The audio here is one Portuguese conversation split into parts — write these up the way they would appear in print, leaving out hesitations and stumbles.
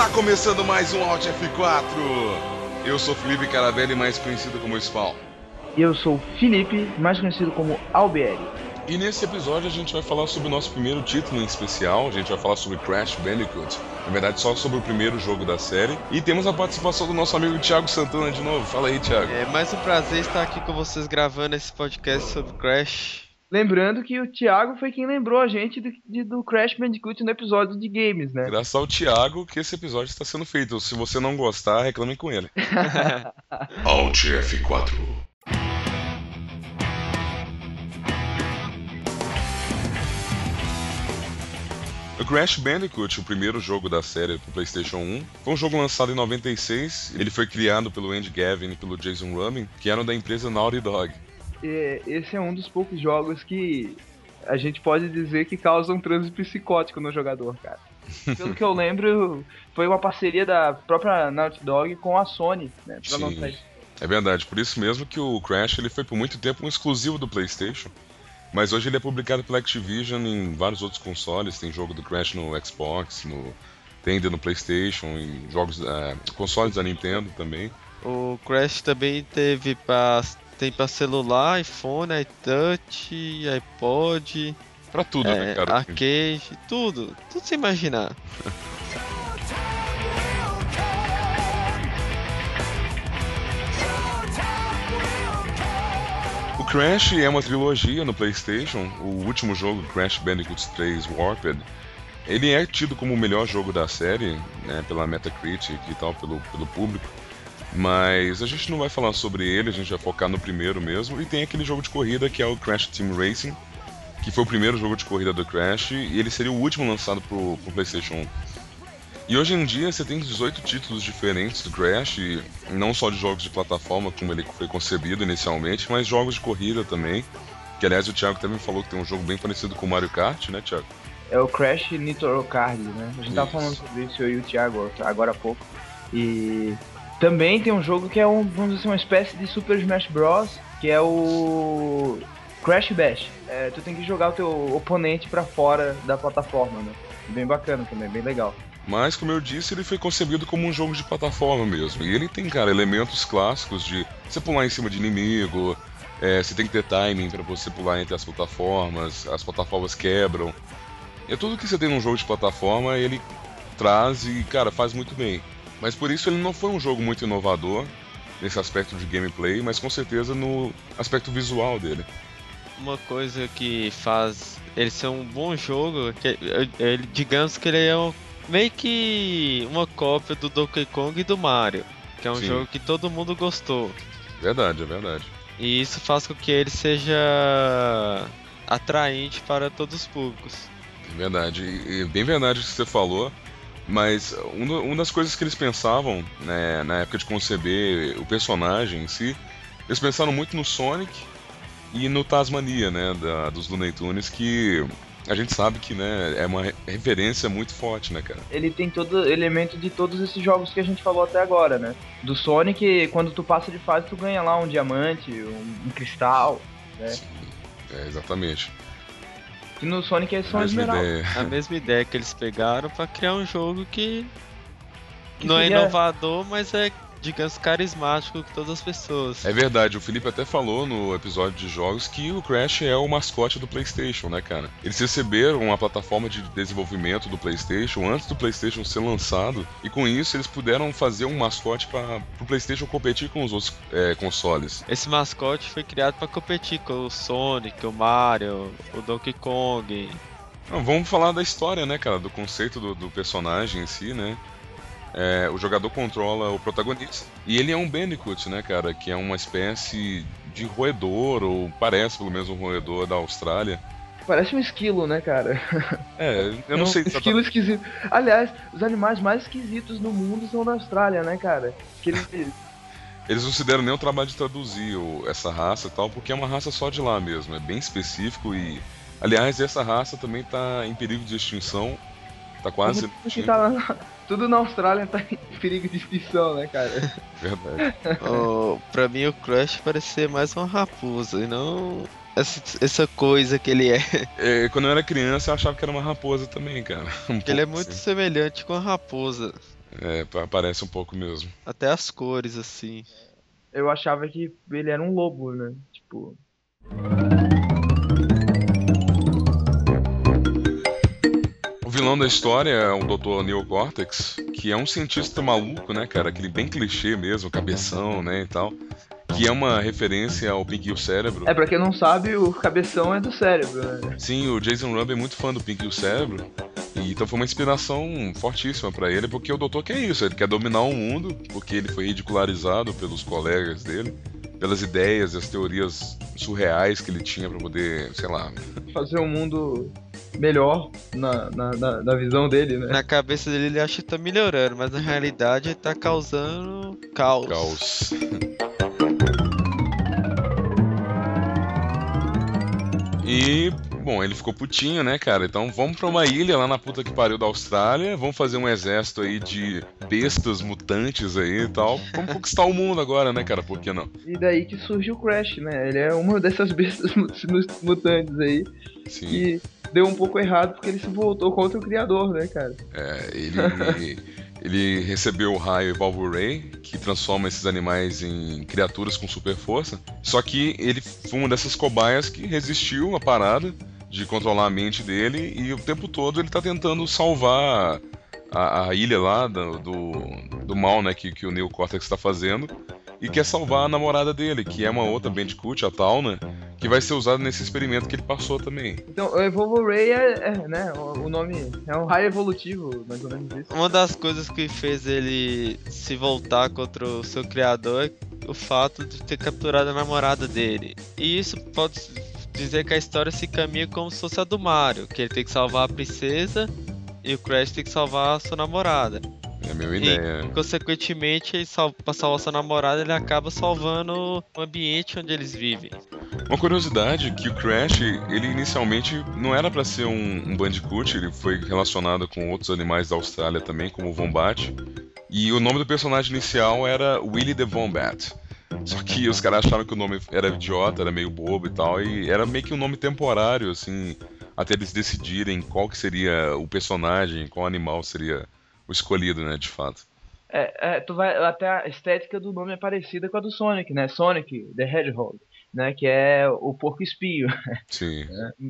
Está começando mais um Alt F4. Eu sou Felipe Caravelli, mais conhecido como Spawn. E eu sou o Felipe, mais conhecido como Albieri. E nesse episódio a gente vai falar sobre o nosso primeiro título em especial. A gente vai falar sobre Crash Bandicoot. Na verdade, só sobre o primeiro jogo da série. E temos a participação do nosso amigo Thiago Santana de novo. Fala aí, Thiago. É mais um prazer estar aqui com vocês gravando esse podcast sobre Crash. Lembrando que o Thiago foi quem lembrou a gente do Crash Bandicoot no episódio de games, né? Graças ao Thiago que esse episódio está sendo feito. Se você não gostar, reclame com ele. Alt F4. O Crash Bandicoot, o primeiro jogo da série pro PlayStation 1, foi um jogo lançado em 96. Ele foi criado pelo Andy Gavin e pelo Jason Rubin, que eram da empresa Naughty Dog. Esse é um dos poucos jogos que a gente pode dizer que causa um transe psicótico no jogador, cara. Pelo que eu lembro, foi uma parceria da própria Naughty Dog com a Sony, né? Pra lançar isso. É verdade, por isso mesmo que o Crash ele foi por muito tempo um exclusivo do PlayStation. Mas hoje ele é publicado pela Activision em vários outros consoles. Tem jogo do Crash no Xbox, tem ainda no PlayStation, em jogos, consoles da Nintendo também. O Crash também tem pra celular, iPhone, iTouch, iPod. Pra tudo, né, cara? Arcade, tudo sem imaginar. O Crash é uma trilogia no PlayStation. O último jogo, Crash Bandicoot 3 Warped, ele é tido como o melhor jogo da série, né, pela Metacritic e tal, pelo público. Mas a gente não vai falar sobre ele, a gente vai focar no primeiro mesmo. E tem aquele jogo de corrida que é o Crash Team Racing, que foi o primeiro jogo de corrida do Crash, e ele seria o último lançado pro PlayStation 1. E hoje em dia você tem 18 títulos diferentes do Crash, não só de jogos de plataforma, como ele foi concebido inicialmente, mas jogos de corrida também. Que aliás o Thiago também falou que tem um jogo bem parecido com o Mario Kart, né, Thiago? É o Crash Nitro Kart, né? A gente tava falando sobre isso, eu e o Thiago, agora há pouco. E também tem um jogo que é vamos dizer assim, uma espécie de Super Smash Bros, que é o Crash Bash. Tu tem que jogar o teu oponente pra fora da plataforma, né? Bem bacana também, bem legal. Mas, como eu disse, ele foi concebido como um jogo de plataforma mesmo. E ele tem, cara, elementos clássicos de você pular em cima de inimigo, você tem que ter timing pra você pular entre as plataformas quebram. É tudo que você tem num jogo de plataforma, ele traz e, cara, faz muito bem. Mas por isso ele não foi um jogo muito inovador nesse aspecto de gameplay, mas com certeza no aspecto visual dele. Uma coisa que faz ele ser um bom jogo, digamos que ele é meio que uma cópia do Donkey Kong e do Mario, que é um jogo que todo mundo gostou. Verdade, é verdade. E isso faz com que ele seja atraente para todos os públicos. Verdade, e bem verdade o que você falou, mas uma das coisas que eles pensavam, né, na época de conceber o personagem em si, eles pensaram muito no Sonic e no Tasmania, né, dos Looney Tunes, que a gente sabe que, né, é uma referência muito forte, né, cara? Ele tem todo elemento de todos esses jogos que a gente falou até agora, né? Do Sonic, quando tu passa de fase, tu ganha lá um diamante, um cristal, né? Sim, exatamente. E no Sonic é só uma esmeralda. A mesma ideia que eles pegaram pra criar um jogo que não seria... é inovador, mas é, digamos, carismático com todas as pessoas. É verdade, o Felipe até falou no episódio de jogos que o Crash é o mascote do PlayStation, né, cara? Eles receberam uma plataforma de desenvolvimento do PlayStation antes do PlayStation ser lançado, e com isso eles puderam fazer um mascote para o PlayStation competir com os outros consoles. Esse mascote foi criado para competir com o Sonic, o Mario, o Donkey Kong. Não, vamos falar da história, né, cara, do conceito do personagem em si, né? O jogador controla o protagonista. E ele é um Bandicoot, né, cara? Que é uma espécie de roedor, ou parece pelo menos um roedor da Austrália. Parece um esquilo, né, cara? Eu não sei. Esquilo esquisito. Aliás, os animais mais esquisitos no mundo são da Austrália, né, cara? Eles não se deram nem o trabalho de traduzir essa raça e tal, porque é uma raça só de lá mesmo. É bem específico e... Aliás, essa raça também tá em perigo de extinção. Tá quase... Tudo na Austrália tá em perigo de extinção, né, cara? Verdade. Pra mim o Crash parece ser mais uma raposa e não essa coisa que ele é. Quando eu era criança eu achava que era uma raposa também, cara. Ele é muito semelhante com a raposa. Parece um pouco mesmo. Até as cores, assim. Eu achava que ele era um lobo, né? Tipo, O vilão da história é o Dr. Neil Cortex, que é um cientista maluco, né, cara? Aquele bem clichê mesmo, cabeção, né, e tal. Que é uma referência ao Pinky e o Cérebro. pra quem não sabe, o cabeção é do cérebro, né? Sim, o Jason Ruby é muito fã do Pinky e o Cérebro. E então foi uma inspiração fortíssima pra ele, porque o doutor quer isso, ele quer dominar o mundo, porque ele foi ridicularizado pelos colegas dele, pelas ideias e as teorias surreais que ele tinha pra poder, sei lá, Fazer um mundo melhor na visão dele, né? Na cabeça dele ele acha que tá melhorando, mas na realidade ele tá causando caos. caos. E, bom, ele ficou putinho, né, cara? Então vamos pra uma ilha lá na puta que pariu da Austrália, vamos fazer um exército aí de bestas mutantes aí e tal. Vamos conquistar o mundo agora, né, cara? Por que não? E daí que surge o Crash, né? Ele é uma dessas bestas mutantes aí Sim. que deu um pouco errado porque ele se voltou contra o criador, né, cara? Ele recebeu o raio Evolve Ray, que transforma esses animais em criaturas com super força. Só que ele foi uma dessas cobaias que resistiu à parada de controlar a mente dele e o tempo todo ele tá tentando salvar a ilha lá do mal, né, que o Neo Cortex tá fazendo. E quer salvar a namorada dele, que é uma outra Bandicoot, a Talna, que vai ser usada nesse experimento que ele passou também. Então, o Evolve Ray né, o nome é um raio evolutivo, mais ou menos isso. Uma das coisas que fez ele se voltar contra o seu criador é o fato de ter capturado a namorada dele. E isso pode dizer que a história se caminha como se fosse a do Mario, que ele tem que salvar a princesa e o Crash tem que salvar a sua namorada. É a minha ideia. E, consequentemente, pra salvar sua namorada, ele acaba salvando o ambiente onde eles vivem. Uma curiosidade é que o Crash, ele inicialmente não era pra ser um Bandicoot, ele foi relacionado com outros animais da Austrália também, como o Wombat. E o nome do personagem inicial era Willy the Wombat. Só que os caras acharam que o nome era idiota, era meio bobo e tal, e era meio que um nome temporário, assim, até eles decidirem qual que seria o personagem, qual animal seria o escolhido, né, de fato. Tu vai até a estética do nome é parecida com a do Sonic, né? Sonic the Hedgehog, né? Que é o porco-espinho. Sim.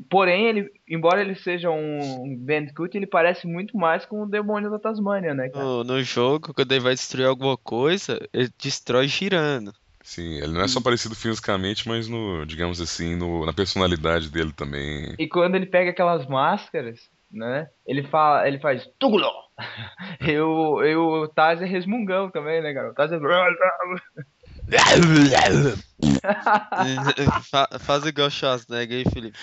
Porém, embora ele seja um Bandicoot, ele parece muito mais com o demônio da Tasmânia, né, cara? No jogo, quando ele vai destruir alguma coisa, ele destrói girando. Sim, ele não é só parecido fisicamente, mas digamos assim, na personalidade dele também. E quando ele pega aquelas máscaras, né? Ele faz Tuguló! O Taz é resmungão também, né, cara? O Taz é... Faz igual o Schwarzenegger aí, Felipe.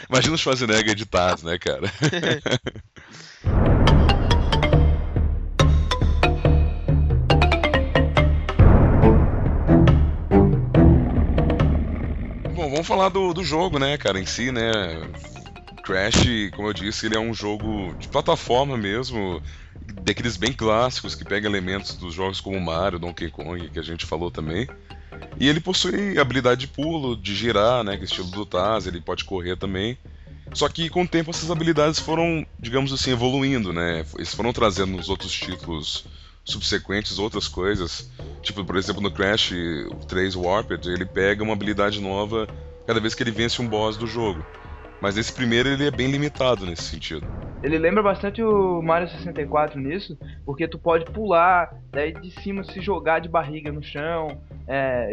Imagina o Schwarzenegger de Taz, né, cara? Bom, vamos falar do jogo, né, cara, em si, né? Crash, como eu disse, ele é um jogo de plataforma mesmo, daqueles bem clássicos que pega elementos dos jogos como Mario, Donkey Kong, que a gente falou também. E ele possui habilidade de pulo, de girar, né, que é estilo do Taz, ele pode correr também. Só que com o tempo essas habilidades foram, digamos assim, evoluindo, né? Eles foram trazendo nos outros títulos subsequentes outras coisas. Tipo, por exemplo, no Crash 3 Warped, ele pega uma habilidade nova cada vez que ele vence um boss do jogo. Mas esse primeiro ele é bem limitado nesse sentido. Ele lembra bastante o Mario 64 nisso, porque tu pode pular, daí de cima se jogar de barriga no chão,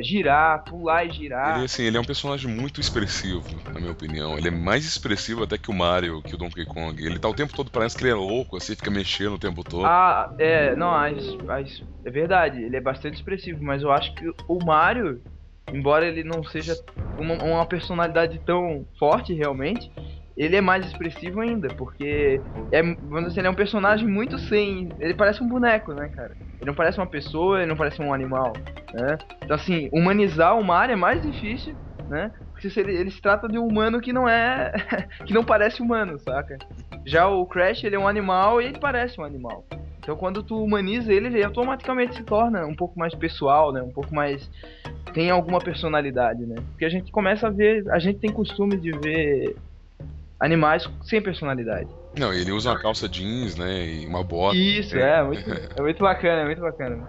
girar, pular e girar. Ele é um personagem muito expressivo, na minha opinião. Ele é mais expressivo até que o Mario, que o Donkey Kong. Ele tá o tempo todo, parece que ele é louco, assim, fica mexendo o tempo todo. É verdade, ele é bastante expressivo, mas eu acho que o Mario, embora ele não seja uma personalidade tão forte realmente, ele é mais expressivo ainda, porque vamos dizer, ele é um personagem muito sem... Ele parece um boneco, né, cara? Ele não parece uma pessoa, ele não parece um animal, né? Então, assim, humanizar o Mario é mais difícil, né? Porque ele se trata de um humano que não é... que não parece humano, saca? Já o Crash, ele é um animal e ele parece um animal. Então, quando tu humaniza ele, ele automaticamente se torna um pouco mais pessoal, né? Um pouco mais... tem alguma personalidade, né? Porque a gente tem costume de ver animais sem personalidade. Não, ele usa uma calça jeans, né, e uma bota. Isso, é muito bacana, é muito bacana.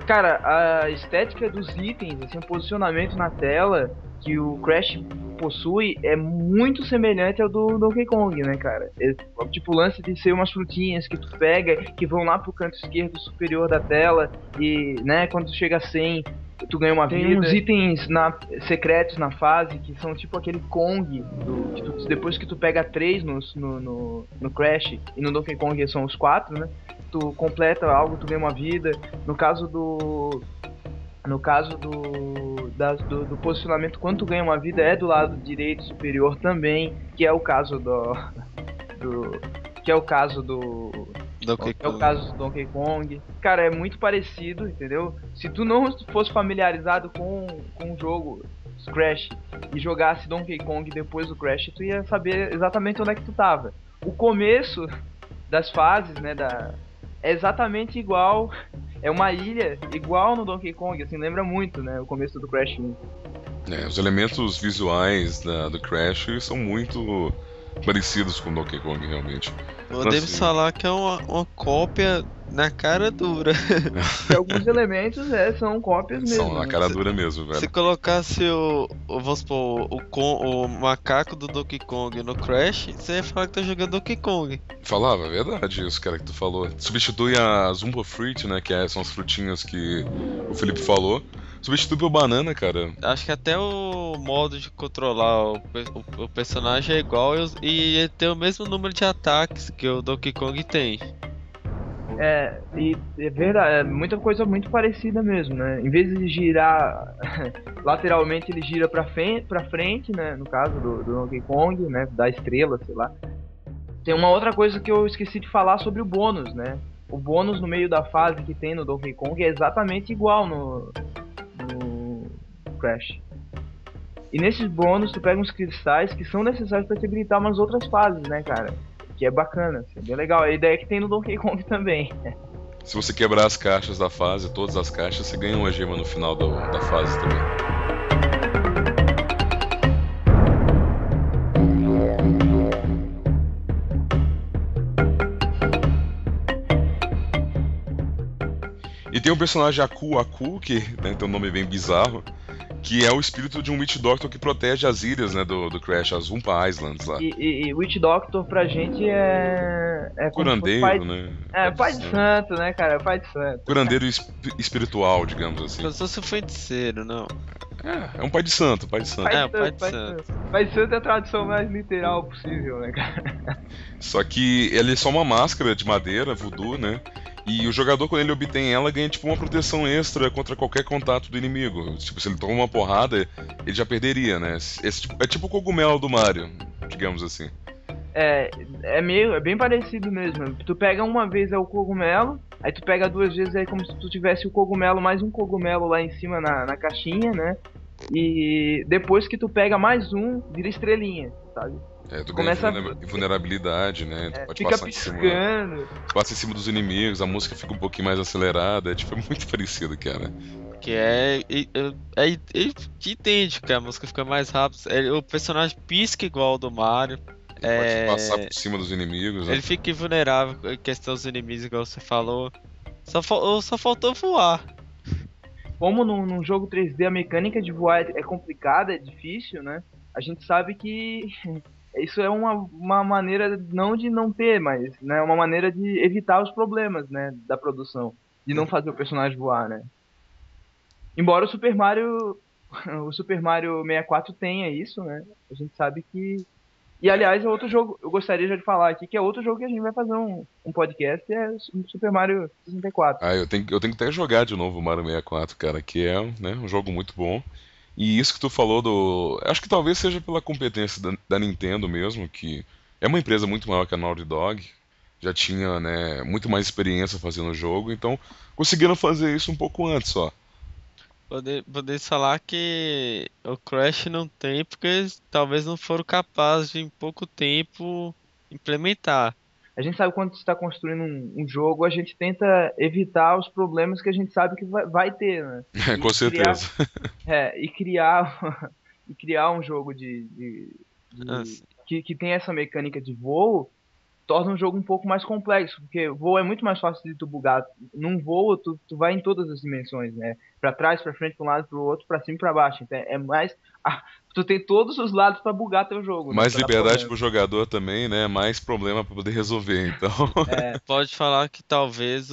Cara, a estética dos itens, assim, o posicionamento na tela que o Crash possui é muito semelhante ao do Donkey Kong, né, cara? Tipo, o lance de ser umas frutinhas que tu pega, que vão lá pro canto esquerdo superior da tela, e, né, quando tu chega a 100, tu ganha uma vida. Tem uns itens secretos na fase, que são tipo aquele Kong, depois que tu pega 3 no Crash, e no Donkey Kong são os 4, né? Tu completa algo, tu ganha uma vida. No caso do posicionamento, quando tu ganha uma vida, é do lado direito superior também, que é o caso do Donkey Kong. Cara, é muito parecido, entendeu? Se tu não fosse familiarizado com o jogo Crash e jogasse Donkey Kong depois do Crash, tu ia saber exatamente onde é que tu tava. O começo das fases, né, é exatamente igual. É uma ilha igual no Donkey Kong, assim, lembra muito, né, o começo do Crash 1. Os elementos visuais do Crash são muito parecidos com o Donkey Kong, realmente. Podemos falar que é uma cópia na cara dura. E alguns elementos são cópias mesmo. São na cara dura mesmo, velho. Se colocasse vamos supor, o macaco do Donkey Kong no Crash, você ia falar que tá jogando Donkey Kong. Falava, é verdade isso, cara, que tu falou. Substitui a Zumba Fruit, né, que são as frutinhas que o Felipe falou. Substitui por banana, cara. Acho que até o modo de controlar o personagem é igual e ele tem o mesmo número de ataques que o Donkey Kong tem. E é verdade, é muita coisa muito parecida mesmo, né? Em vez de girar lateralmente, ele gira pra frente, né? No caso do Donkey Kong, né? Da estrela, sei lá. Tem uma outra coisa que eu esqueci de falar sobre o bônus, né? O bônus no meio da fase que tem no Donkey Kong é exatamente igual no Crash. E nesses bônus tu pega uns cristais que são necessários pra te habilitar umas outras fases, né, cara? Que é bacana, assim, é bem legal. A ideia é que tem no Donkey Kong também. Se você quebrar as caixas da fase, todas as caixas, você ganha uma gema no final da fase também. E tem um personagem Aku, que, né, tem um nome bem bizarro, que é o espírito de um Witch Doctor que protege as ilhas, né, do Crash, as Wumpa Islands lá. E Witch Doctor pra gente é curandeiro, né? Pai de santo, né, cara? Pai de santo. Curandeiro espiritual, digamos assim. Eu sou seu feiticeiro, não. É um pai de santo, pai de santo. Pai de santo. Pai de santo é a tradução mais literal possível, né, cara? Só que ele é só uma máscara de madeira, voodoo, né? E o jogador, quando ele obtém ela, ganha tipo uma proteção extra contra qualquer contato do inimigo. Tipo, se ele toma uma porrada, ele já perderia, né? É tipo o cogumelo do Mario, digamos assim. É bem parecido mesmo. Tu pega uma vez o cogumelo, aí tu pega 2 vezes, é como se tu tivesse o cogumelo, mais um cogumelo lá em cima na caixinha, né? E depois que tu pega mais um, vira estrelinha, sabe? Tu começa vulnerabilidade, né? Tu pode fica passar piscando. Tu passa em cima dos inimigos, a música fica um pouquinho mais acelerada, é muito parecido, cara. Que entende que a música fica mais rápida, o personagem pisca igual ao do Mario. Pode passar por cima dos inimigos, né? Ele fica invulnerável em questão dos inimigos, igual você falou. Só faltou voar. Como num jogo 3D a mecânica de voar é complicada, é difícil, né? A gente sabe que isso é uma maneira não de não ter, mas né, uma maneira de evitar os problemas, né, da produção, de não fazer o personagem voar, né? Embora o Super Mario 64 tenha isso, né? A gente sabe que... E aliás, é outro jogo, eu gostaria já de falar aqui, que é outro jogo que a gente vai fazer um podcast, é o Super Mario 64. Eu tenho que até jogar de novo o Mario 64, cara, que é, né, um jogo muito bom. E isso que tu falou acho que talvez seja pela competência da Nintendo mesmo, que é uma empresa muito maior que a Naughty Dog, já tinha, né, muito mais experiência fazendo o jogo, então conseguiram fazer isso um pouco antes, ó. Poder falar que o Crash não tem, porque talvez não foram capazes de, em pouco tempo, implementar. A gente sabe quando está construindo um jogo, a gente tenta evitar os problemas que a gente sabe que vai ter, né? Com certeza. E criar um jogo que tem essa mecânica de voo torna o jogo um pouco mais complexo, porque voo é muito mais fácil de tu bugar. Num voo, tu vai em todas as dimensões, né? Pra trás, pra frente, pra um lado, pro outro, pra cima e pra baixo. Então é mais. Ah, tu tem todos os lados pra bugar teu jogo, né? Mais Pra dar liberdade problema. pro jogador também, né? Mais problema pra poder resolver, então. É, Pode falar que talvez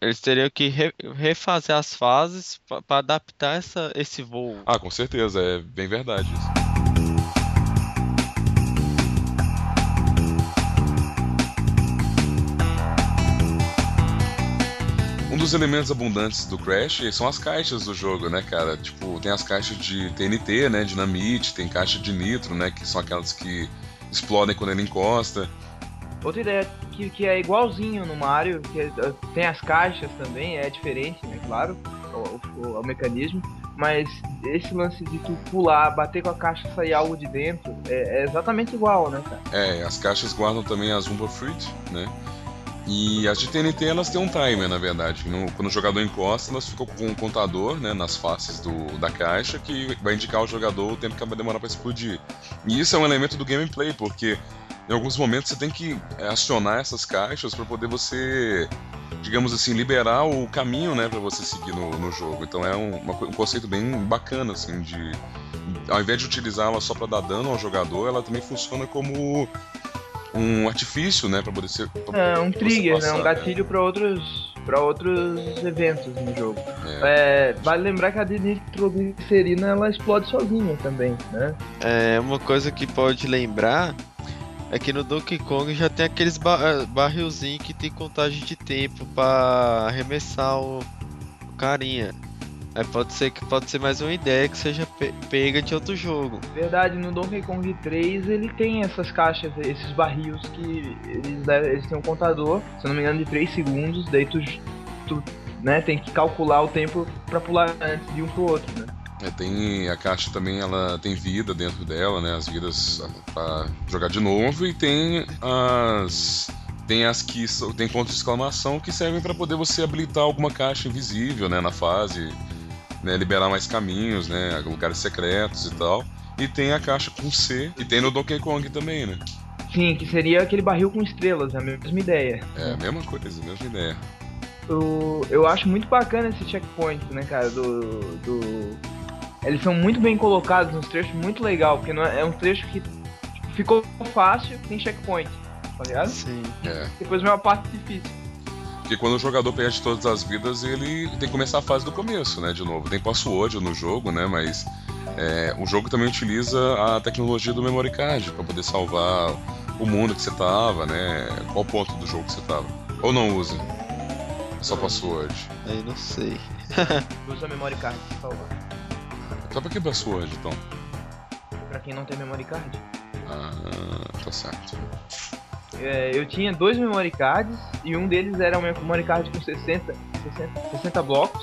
eles teriam que refazer as fases para adaptar esse voo. Ah, com certeza, é bem verdade isso. Um dos elementos abundantes do Crash são as caixas do jogo, né, cara? Tipo, tem as caixas de TNT, né, dinamite, tem caixa de nitro, né, que são aquelas que explodem quando ele encosta. outra ideia que é igualzinho no Mario, tem as caixas também, é diferente, né? Claro, o mecanismo. Mas esse lance de tu pular, bater com a caixa e sair algo de dentro é exatamente igual, né, cara? É, as caixas guardam também as Umpa Fruit, né? E as de TNT elas têm um timer, na verdade. Quando o jogador encosta, elas ficam com um contador, né, nas faces da caixa que vai indicar ao jogador o tempo que vai demorar para explodir. E isso é um elemento do gameplay, porque em alguns momentos você tem que acionar essas caixas para poder você, digamos assim, liberar o caminho, né, para você seguir no jogo. Então é um conceito bem bacana, assim, de ao invés de utilizá-la só para dar dano ao jogador, ela também funciona como um artifício, né, para poder ser Um trigger, passar, né? Um gatilho para outros eventos no jogo. Vale lembrar que a de nitroglicerina ela explode sozinha também, né? Uma coisa que pode lembrar é que no Donkey Kong já tem aqueles barrilzinhos que tem contagem de tempo para arremessar o carinha. Aí pode ser mais uma ideia que seja pega de outro jogo. Verdade, no Donkey Kong 3 ele tem essas caixas, esses barris que eles têm um contador, se eu não me engano, de 3 segundos, daí tu né, tem que calcular o tempo pra pular antes de um pro outro, né? Tem a caixa também, ela tem vida dentro dela, né? As vidas pra jogar de novo, e tem as que tem pontos de exclamação que servem para poder você habilitar alguma caixa invisível, né, na fase, né, liberar mais caminhos, né, lugares secretos e tal. E tem a caixa com C, que tem no Donkey Kong também, né? Sim, que seria aquele barril com estrelas, a mesma ideia. É, a mesma coisa, a mesma ideia. Eu acho muito bacana esse checkpoint, né, cara, Eles são muito bem colocados nos trechos, muito legal, porque não é um trecho que ficou fácil, tem checkpoint, tá ligado? Sim. Depois vem uma parte difícil. Porque quando o jogador perde todas as vidas, ele tem que começar a fase do começo, né, de novo. Tem password no jogo, né, mas o jogo também utiliza a tecnologia do memory card para poder salvar o mundo que você tava, né, qual ponto do jogo que você tava. Ou não usa? É só password. Aí não sei. Usa memory card pra salvar. Só pra que password, então? Pra quem não tem memory card. Tá certo. Eu tinha 2 memory cards e um deles era um memory card com 60 blocos.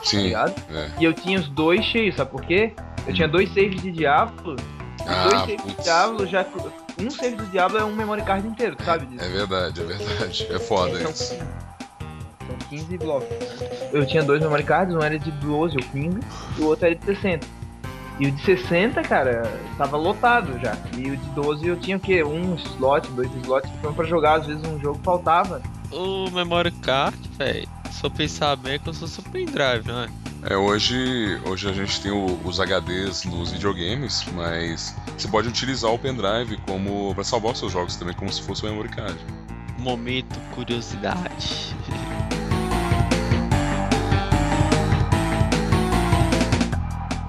Sim. Tá ligado? E eu tinha os 2 cheios, sabe por quê? Eu tinha 2 saves de Diablo. Os 2 saves de Diablo já. Um save do Diablo é um memory card inteiro, tu sabe disso? É verdade. É foda isso. São 15 blocos. Eu tinha 2 memory cards, um era de 12 ou 15 e o outro era de 60. E o de 60, cara, tava lotado já. E o de 12 eu tinha o quê? Um slot, 2 slots. Então pra jogar, às vezes um jogo faltava. O memory card, velho, se eu pensar bem, é como se fosse um pendrive, não é? Hoje a gente tem os HDs nos videogames, mas você pode utilizar o pendrive para salvar os seus jogos também, como se fosse um memory card. Momento curiosidade.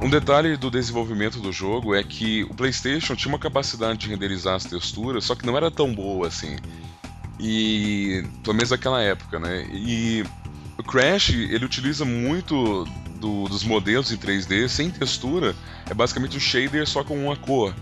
Um detalhe do desenvolvimento do jogo é que o PlayStation tinha uma capacidade de renderizar as texturas, só que não era tão boa assim. E pelo menos naquela época, né? E o Crash, ele utiliza muito dos modelos em 3D sem textura, é basicamente um shader só com uma cor.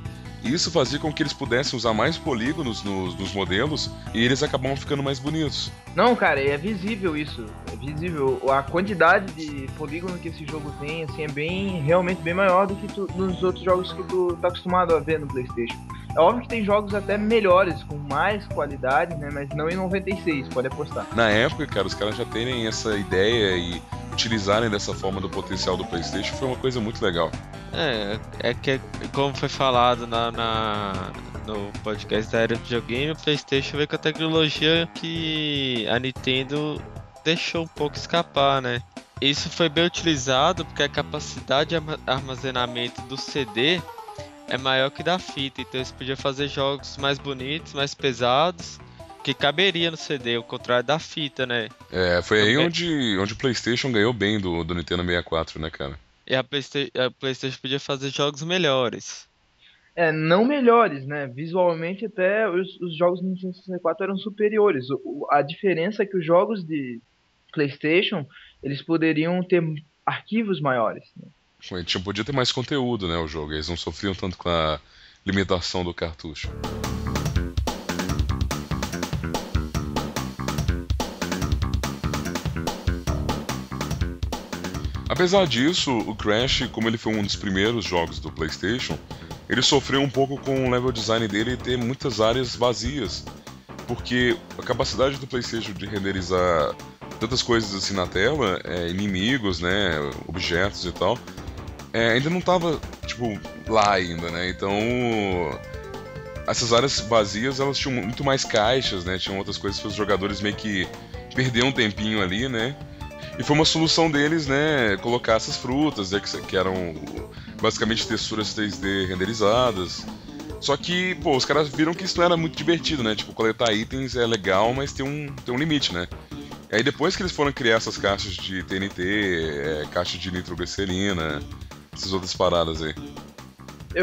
E isso fazia com que eles pudessem usar mais polígonos nos modelos e eles acabavam ficando mais bonitos. Não, cara, é visível isso. É visível. A quantidade de polígono que esse jogo tem, assim, é realmente bem maior do que nos outros jogos que tu tá acostumado a ver no PlayStation. É óbvio que tem jogos até melhores, com mais qualidade, né? Mas não em 96, pode apostar. Na época, cara, os caras já terem essa ideia e utilizarem dessa forma do potencial do PlayStation foi uma coisa muito legal. É que como foi falado no podcast da Era do Videogame, o PlayStation veio com a tecnologia que a Nintendo deixou um pouco escapar, né? Isso foi bem utilizado porque a capacidade de armazenamento do CD é maior que da fita, então eles podiam fazer jogos mais bonitos, mais pesados, que caberia no CD, ao contrário da fita, né? Foi aí onde o PlayStation ganhou bem do Nintendo 64, né, cara? E a PlayStation podia fazer jogos melhores. Não melhores, né? Visualmente até os jogos do Nintendo 64 eram superiores. A diferença é que os jogos de PlayStation, eles poderiam ter arquivos maiores, né? Podia ter mais conteúdo, né, o jogo. Eles não sofriam tanto com a limitação do cartucho. Apesar disso, o Crash, como ele foi um dos primeiros jogos do PlayStation, ele sofreu um pouco com o level design dele ter muitas áreas vazias, porque a capacidade do PlayStation de renderizar tantas coisas assim na tela, inimigos, né, objetos e tal, ainda não tava, tipo, lá ainda, né? Então, essas áreas vazias, elas tinham muito mais caixas, né? Tinham outras coisas para os jogadores meio que perder um tempinho ali, né? E foi uma solução deles, né, colocar essas frutas, né, que eram basicamente texturas 3D renderizadas. Só que, pô, os caras viram que isso não era muito divertido, né? Tipo, coletar itens é legal, mas tem um limite, né? E aí depois que eles foram criar essas caixas de TNT, caixa de nitroglicerina, essas outras paradas aí.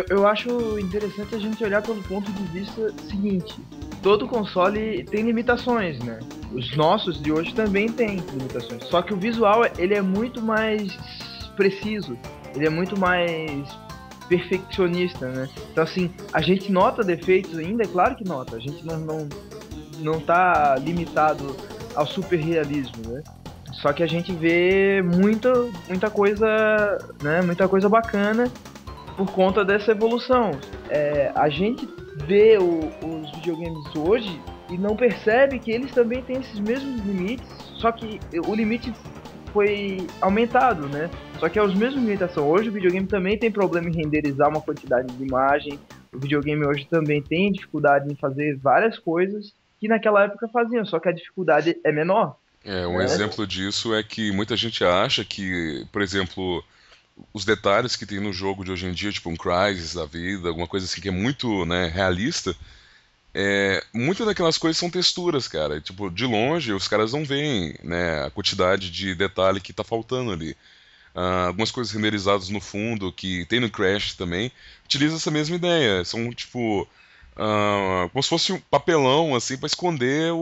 Eu acho interessante a gente olhar pelo ponto de vista seguinte. Todo console tem limitações, né? Os nossos de hoje também têm limitações. Só que o visual, ele é muito mais preciso. Ele é muito mais perfeccionista, né? Então, assim, a gente nota defeitos ainda, é claro que nota. A gente não tá limitado ao super realismo, né? Só que a gente vê muita coisa, né? Muita coisa bacana por conta dessa evolução. A gente vê os videogames hoje e não percebe que eles também têm esses mesmos limites, só que o limite foi aumentado, né? Só que é os mesmos limitações. Hoje o videogame também tem problema em renderizar uma quantidade de imagem. O videogame hoje também tem dificuldade em fazer várias coisas que naquela época faziam, só que a dificuldade é menor. Um exemplo disso é que muita gente acha que, por exemplo, os detalhes que tem no jogo de hoje em dia, tipo um Crysis da vida, alguma coisa assim que é muito, né, realista, muitas daquelas coisas são texturas, cara. Tipo, de longe os caras não veem, né, a quantidade de detalhe que tá faltando ali. Algumas coisas renderizadas no fundo, que tem no Crash também, utiliza essa mesma ideia. São, tipo, como se fosse um papelão, assim, pra esconder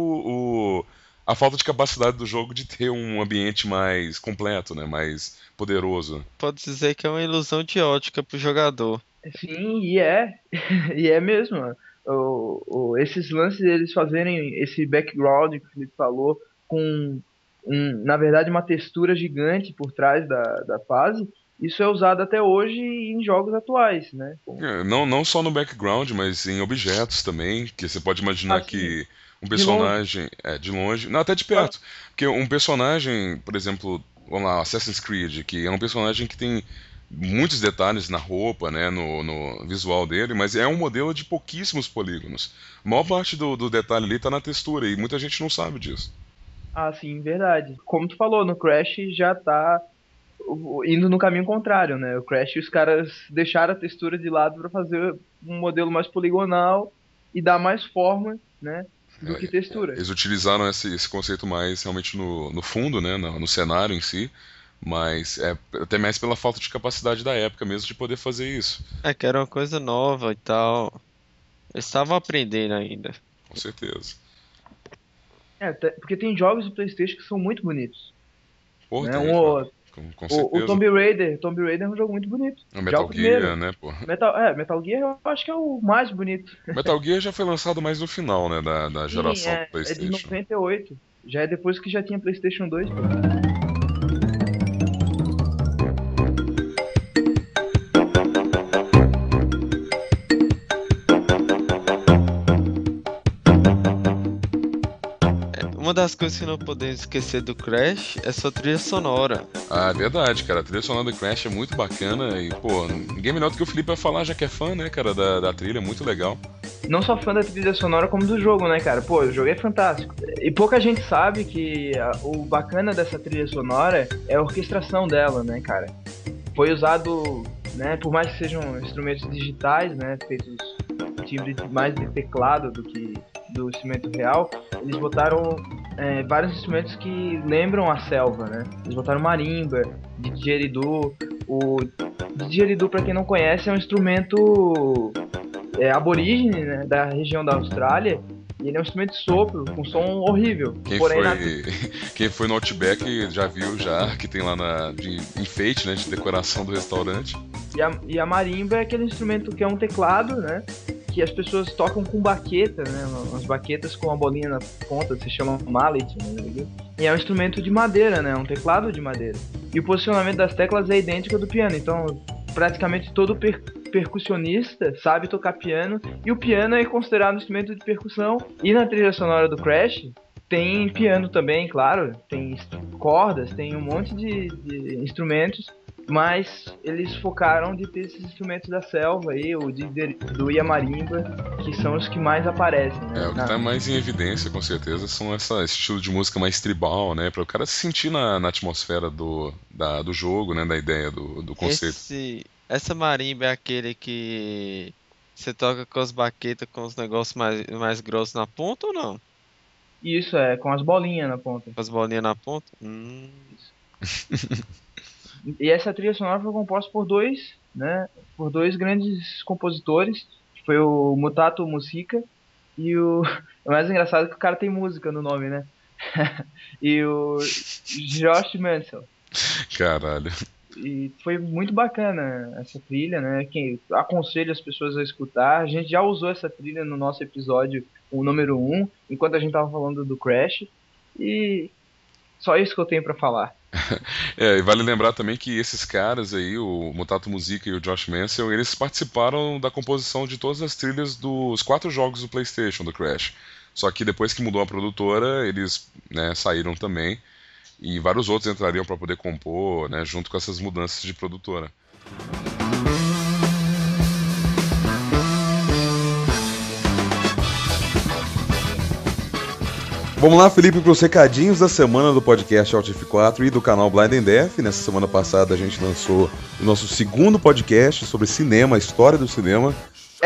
a falta de capacidade do jogo de ter um ambiente mais completo, né, mais poderoso. Pode dizer que é uma ilusão de ótica pro jogador. Sim, e é. E é mesmo. Esses lances deles fazerem esse background que o Felipe falou, com na verdade uma textura gigante por trás da fase, isso é usado até hoje em jogos atuais, né? Não só no background, mas em objetos também, que você pode imaginar que um personagem de longe, não, até de perto, porque um personagem, por exemplo, vamos lá, Assassin's Creed, que é um personagem que tem muitos detalhes na roupa, né, no visual dele, mas é um modelo de pouquíssimos polígonos. A maior parte do detalhe ali tá na textura e muita gente não sabe disso. Ah, sim, verdade. Como tu falou, no Crash já tá indo no caminho contrário, né? O Crash, os caras deixaram a textura de lado para fazer um modelo mais poligonal e dar mais forma, né, do que textura. Eles utilizaram esse conceito mais realmente no fundo, né, no cenário em si, mas até mais pela falta de capacidade da época mesmo de poder fazer isso. Que era uma coisa nova e tal. Eles estavam aprendendo ainda. Com certeza. Porque tem jogos do PlayStation que são muito bonitos. Porra, né? Com certeza. O Tomb Raider é um jogo muito bonito. O Metal Gear, né, pô? Metal Gear eu acho que é o mais bonito. Metal Gear já foi lançado mais no final, né, da geração do PlayStation. É de 98. Já é depois que já tinha PlayStation 2, pô. uma das coisas que não podemos esquecer do Crash é sua trilha sonora. Ah, é verdade, cara. A trilha sonora do Crash é muito bacana e, pô, ninguém melhor do que o Felipe vai falar, já que é fã, né, cara, da trilha, muito legal. Não só fã da trilha sonora, como do jogo, né, cara? Pô, o jogo é fantástico. E pouca gente sabe que o bacana dessa trilha sonora é a orquestração dela, né, cara? Foi usado, né, por mais que sejam instrumentos digitais, né, feitos timbre mais de teclado do que do instrumento real, eles botaram vários instrumentos que lembram a selva, né? Eles botaram marimba, didgeridoo. O didgeridoo, pra quem não conhece, é um instrumento aborígene, né, da região da Austrália. E ele é um instrumento de sopro, com som horrível. Quem foi no Outback já viu que tem lá de enfeite, né, de decoração do restaurante. E a marimba é aquele instrumento que é um teclado, né, que as pessoas tocam com baqueta, né, umas baquetas com uma bolinha na ponta, se chama mallet, né, e é um instrumento de madeira, né, um teclado de madeira. E o posicionamento das teclas é idêntico ao do piano, então praticamente todo percussionista sabe tocar piano, e o piano é considerado um instrumento de percussão. E na trilha sonora do Crash tem piano também, claro, tem cordas, tem um monte de instrumentos, mas eles focaram de ter esses instrumentos da selva aí, do Yamarimba, que são os que mais aparecem, né? O que tá mais em evidência, com certeza, são esse estilo de música mais tribal, né? Para o cara se sentir na atmosfera do jogo, né? Da ideia, do conceito. Essa marimba é aquele que você toca com as baquetas, com os negócios mais grossos na ponta ou não? Isso, com as bolinhas na ponta. Com as bolinhas na ponta? E essa trilha sonora foi composta por dois grandes compositores, que foi o Mutato Musica e o mais engraçado é que o cara tem música no nome, né? E o Josh Mansell. Caralho. E foi muito bacana essa trilha, né? Quem aconselho as pessoas a escutar. A gente já usou essa trilha no nosso episódio, o número 1, enquanto a gente tava falando do Crash. E só isso que eu tenho pra falar. E vale lembrar também que esses caras aí, o Mutato Musica e o Josh Mansell, eles participaram da composição de todas as trilhas dos 4 jogos do PlayStation, do Crash. Só que depois que mudou a produtora, eles, né, saíram também. E vários outros entrariam para poder compor, né, junto com essas mudanças de produtora. Vamos lá, Felipe, para os recadinhos da semana do podcast Alt F4 e do canal Blind and Deaf. Nessa semana passada a gente lançou o nosso segundo podcast sobre cinema, a história do cinema.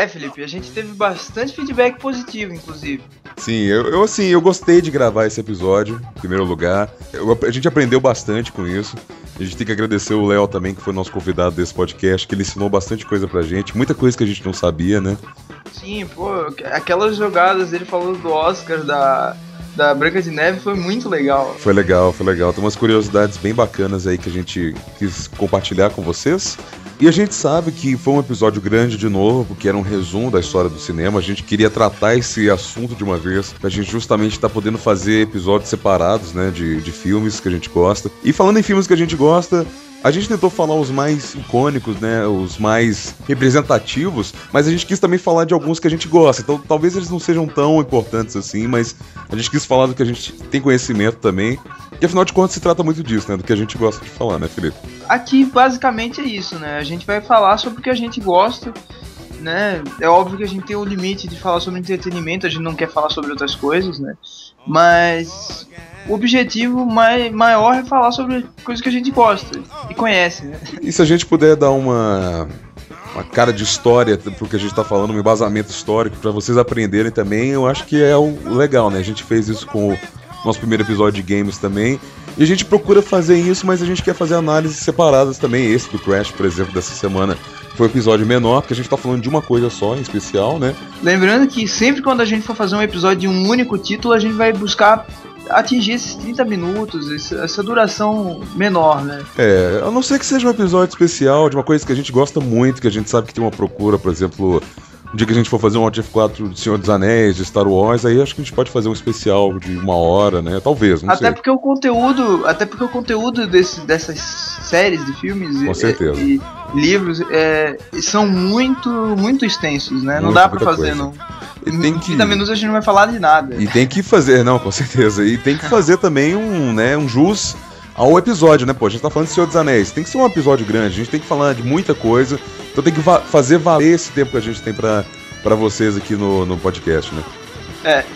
Felipe, a gente teve bastante feedback positivo, inclusive. Sim, eu gostei de gravar esse episódio, em primeiro lugar. A gente aprendeu bastante com isso. A gente tem que agradecer o Léo também, que foi nosso convidado desse podcast, que ele ensinou bastante coisa pra gente, muita coisa que a gente não sabia, né? Sim, aquelas jogadas dele falando do Oscar, da Branca de Neve, foi muito legal. Foi legal. Tem umas curiosidades bem bacanas aí que a gente quis compartilhar com vocês. E a gente sabe que foi um episódio grande de novo, porque era um resumo da história do cinema. A gente queria tratar esse assunto de uma vez, pra gente justamente estar podendo fazer episódios separados, né, de filmes que a gente gosta. E falando em filmes que a gente gosta, a gente tentou falar os mais icônicos, né, os mais representativos, mas a gente quis também falar de alguns que a gente gosta. Então talvez eles não sejam tão importantes assim, mas a gente quis falar do que a gente tem conhecimento também. E afinal de contas se trata muito disso, né, do que a gente gosta de falar, né, Felipe? Aqui basicamente é isso, né, a gente vai falar sobre o que a gente gosta, né, é óbvio que a gente tem o limite de falar sobre entretenimento, a gente não quer falar sobre outras coisas, né, mas o objetivo maior é falar sobre coisas que a gente gosta e conhece, né. E se a gente puder dar uma cara de história pro que a gente tá falando, um embasamento histórico pra vocês aprenderem também, eu acho que é o legal, né, a gente fez isso com o nosso primeiro episódio de games também, e a gente procura fazer isso, mas a gente quer fazer análises separadas também. Esse do Crash, por exemplo, dessa semana foi um episódio menor, porque a gente tá falando de uma coisa só, em especial, né? Lembrando que sempre quando a gente for fazer um episódio de um único título, a gente vai buscar atingir esses 30 minutos, essa duração menor, né? A não ser que seja um episódio especial de uma coisa que a gente gosta muito, que a gente sabe que tem uma procura, por exemplo, um dia que a gente for fazer um Alt F4 de Senhor dos Anéis, de Star Wars, aí acho que a gente pode fazer um especial de 1 hora, né? Talvez, não sei. Até porque o conteúdo dessas séries de filmes e livros são muito extensos, né? Não dá pra fazer Em 30 minutos a gente não vai falar de nada. E tem que fazer, não, com certeza. E tem que fazer também um jus ao episódio, né, pô? A gente tá falando de Senhor dos Anéis. Tem que ser um episódio grande, a gente tem que falar de muita coisa. Então tem que fazer valer esse tempo que a gente tem pra vocês aqui no podcast, né?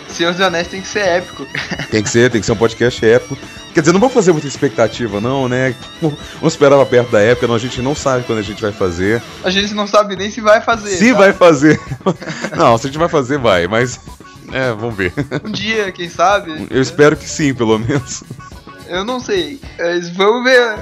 Senhor dos Anéis tem que ser épico. Tem que ser um podcast épico. Quer dizer, não vamos fazer muita expectativa, não, né? Vamos esperar pra perto da época, não, a gente não sabe quando a gente vai fazer. A gente não sabe nem se vai fazer. Se vai fazer. Não, se a gente vai fazer, vai, mas... vamos ver. Um dia, quem sabe? Eu espero que sim, pelo menos. Eu não sei, mas vamos ver.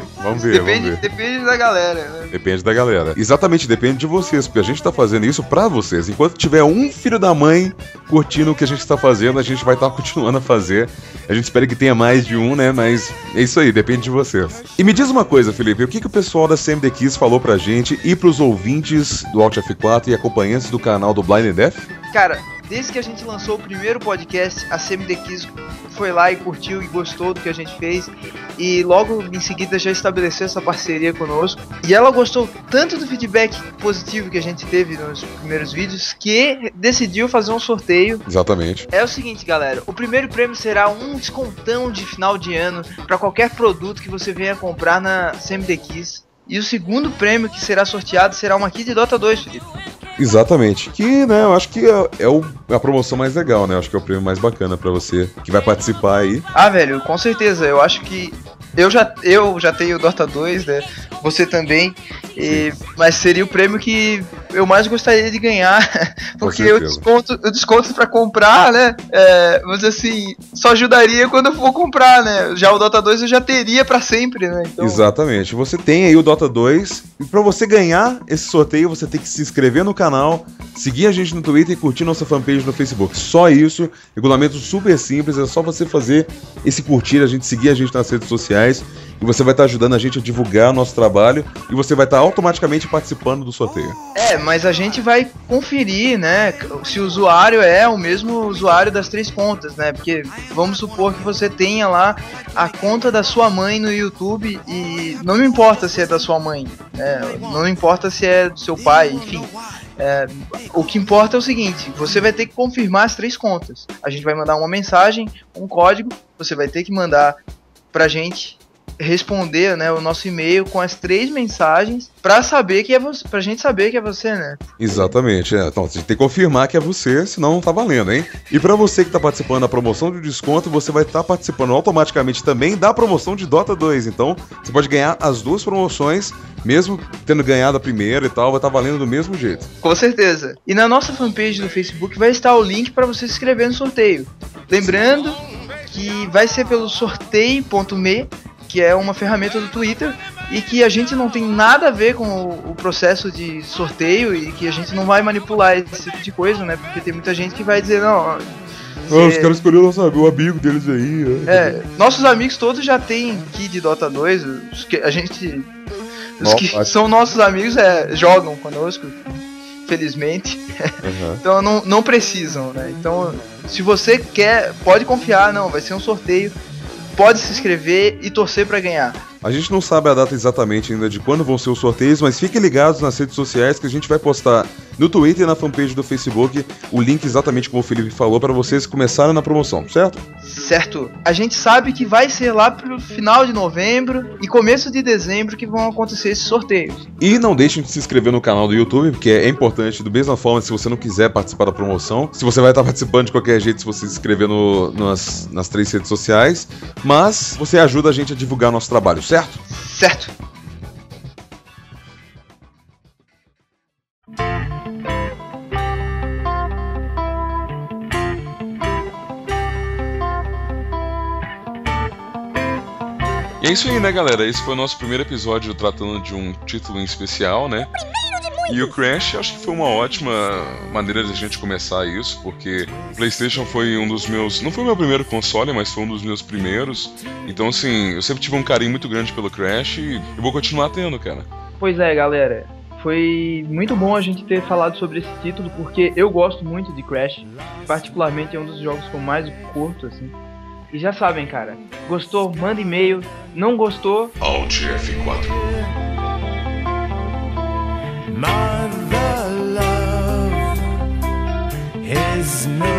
Depende da galera, né? Depende da galera. Exatamente, depende de vocês, porque a gente tá fazendo isso pra vocês. Enquanto tiver um filho da mãe curtindo o que a gente tá fazendo, a gente vai estar continuando a fazer. A gente espera que tenha mais de um, né? Mas é isso aí, depende de vocês. E me diz uma coisa, Felipe, o que o pessoal da CMD Kiss falou pra gente e pros ouvintes do Alt F4 e acompanhantes do canal do Blind Death? Cara, desde que a gente lançou o primeiro podcast, a CMD Kiss foi lá e curtiu e gostou do que a gente fez, e logo em seguida já estabeleceu essa parceria conosco, e ela gostou tanto do feedback positivo que a gente teve nos primeiros vídeos, que decidiu fazer um sorteio. Exatamente. É o seguinte, galera, o primeiro prêmio será um descontão de final de ano para qualquer produto que você venha comprar na CMD Kiss, e o segundo prêmio que será sorteado será uma kit de Dota 2, Felipe. Exatamente, que, né, eu acho que é a promoção mais legal, né, eu acho que é o prêmio mais bacana pra você que vai participar aí. Velho, com certeza, eu acho que eu já tenho o Dota 2, né, você também, mas seria o prêmio que eu mais gostaria de ganhar, porque o desconto pra comprar, né, mas assim, só ajudaria quando eu for comprar, né, já o Dota 2 eu já teria pra sempre, né. Então... Exatamente, você tem aí o Dota 2, e pra você ganhar esse sorteio, você tem que se inscrever no canal, seguir a gente no Twitter e curtir nossa fanpage no Facebook. Só isso, regulamento super simples, é só você fazer esse curtir, seguir a gente nas redes sociais, e você vai estar ajudando a gente a divulgar nosso trabalho, e você vai estar automaticamente participando do sorteio. Mas a gente vai conferir, né, se o usuário é o mesmo usuário das 3 contas, né, porque vamos supor que você tenha lá a conta da sua mãe no YouTube, e não me importa se é da sua mãe, não importa se é do seu pai, enfim. O que importa é o seguinte, você vai ter que confirmar as 3 contas. A gente vai mandar uma mensagem, um código, você vai ter que mandar pra gente responder, né, o nosso e-mail com as 3 mensagens pra saber que é você, pra gente saber que é você, né? Exatamente, então você tem que confirmar que é você, senão não tá valendo, hein? E pra você que tá participando da promoção de desconto, você vai estar participando automaticamente também da promoção de Dota 2, então você pode ganhar as 2 promoções, mesmo tendo ganhado a primeira e tal, vai estar valendo do mesmo jeito. Com certeza. E na nossa fanpage do Facebook vai estar o link pra você se inscrever no sorteio. Lembrando que vai ser pelo sorteio.me, que é uma ferramenta do Twitter, e que a gente não tem nada a ver com o processo de sorteio, e que a gente não vai manipular esse tipo de coisa, né? Porque tem muita gente que vai dizer, não... Os caras escolheram o amigo deles aí. Nossos amigos todos já têm key de Dota 2, os que são nossos amigos jogam conosco, felizmente. Uhum. Então não precisam, né? Então, se você quer, pode confiar, vai ser um sorteio. Pode se inscrever e torcer pra ganhar. A gente não sabe a data exatamente ainda de quando vão ser os sorteios, mas fiquem ligados nas redes sociais que a gente vai postar no Twitter e na fanpage do Facebook o link exatamente como o Felipe falou para vocês começarem na promoção, certo? Certo. A gente sabe que vai ser lá pro final de novembro e começo de dezembro que vão acontecer esses sorteios. E não deixem de se inscrever no canal do YouTube, porque é importante, da mesma forma, se você não quiser participar da promoção, se você vai estar participando de qualquer jeito, se você se inscrever nas 3 redes sociais, mas você ajuda a gente a divulgar nosso trabalho, certo? Certo. E é isso aí, né, galera? Esse foi o nosso primeiro episódio tratando de um título em especial, né? E o Crash, acho que foi uma ótima maneira de a gente começar isso, porque o PlayStation foi um dos meus... Não foi o meu primeiro console, mas foi um dos meus primeiros. Então, assim, eu sempre tive um carinho muito grande pelo Crash e eu vou continuar tendo, cara. Pois é, galera. Foi muito bom a gente ter falado sobre esse título, porque eu gosto muito de Crash. Particularmente é um dos jogos que eu mais curto, assim. E já sabem, cara. Gostou? Manda e-mail. Não gostou? Alt F4. Mother love is is no